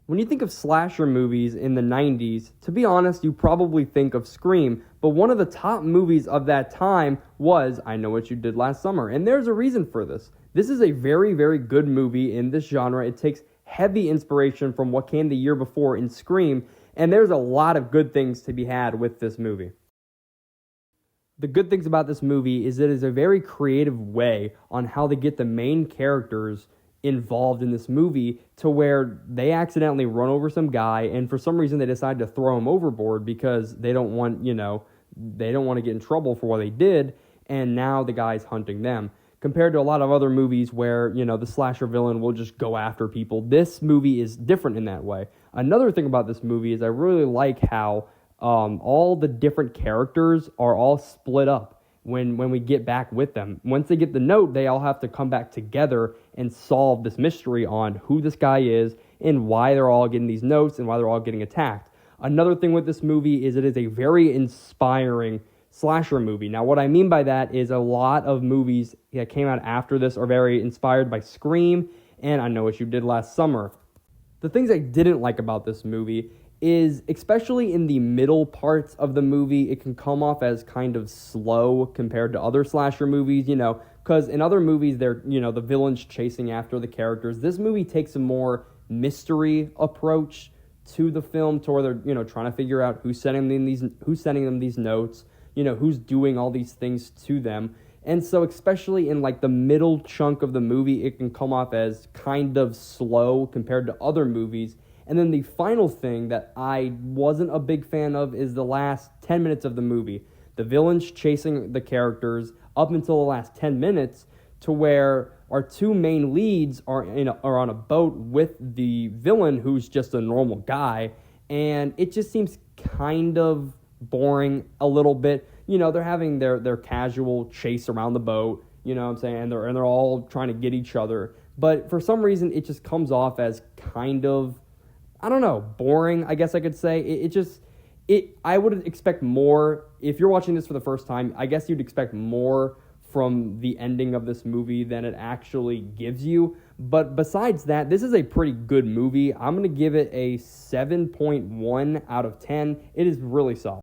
When you think of slasher movies in the 90s, to be honest, you probably think of Scream, but one of the top movies of that time was I Know What You Did Last Summer, and there's a reason for this. This is a very, very good movie in this genre. It takes heavy inspiration from what came the year before in Scream, and there's a lot of good things to be had with this movie. The good things about this movie is it is a very creative way on how they get the main characters involved in this movie to where they accidentally run over some guy, and for some reason they decide to throw him overboard because they don't want, they don't want to get in trouble for what they did, and now the guy's hunting them. Compared to a lot of other movies where, the slasher villain will just go after people, this movie is different in that way. Another thing about this movie is I really like how all the different characters are all split up when we get back with them. Once they get the note, they all have to come back together and solve this mystery on who this guy is and why they're all getting these notes and why they're all getting attacked. Another thing with this movie is it is a very inspiring slasher movie. Now, what I mean by that is a lot of movies that came out after this are very inspired by Scream and I Know What You Did Last Summer. The things I didn't like about this movie is, especially in the middle parts of the movie, it can come off as kind of slow compared to other slasher movies, because in other movies, the villain's chasing after the characters. This movie takes a more mystery approach to the film, to where they're, trying to figure out who's sending them these notes, who's doing all these things to them. And so especially in like the middle chunk of the movie, it can come off as kind of slow compared to other movies. And then the final thing that I wasn't a big fan of is the last 10 minutes of the movie. The villain's chasing the characters up until the last 10 minutes, to where our two main leads are on a boat with the villain, who's just a normal guy, and it just seems kind of boring a little bit. They're having their casual chase around the boat, you know what I'm saying, and they're all trying to get each other. But for some reason, it just comes off as kind of, I don't know, boring, I guess I could say. I would expect more. If you're watching this for the first time, I guess you'd expect more from the ending of this movie than it actually gives you. But besides that, this is a pretty good movie. I'm going to give it a 7.1 out of 10. It is really solid.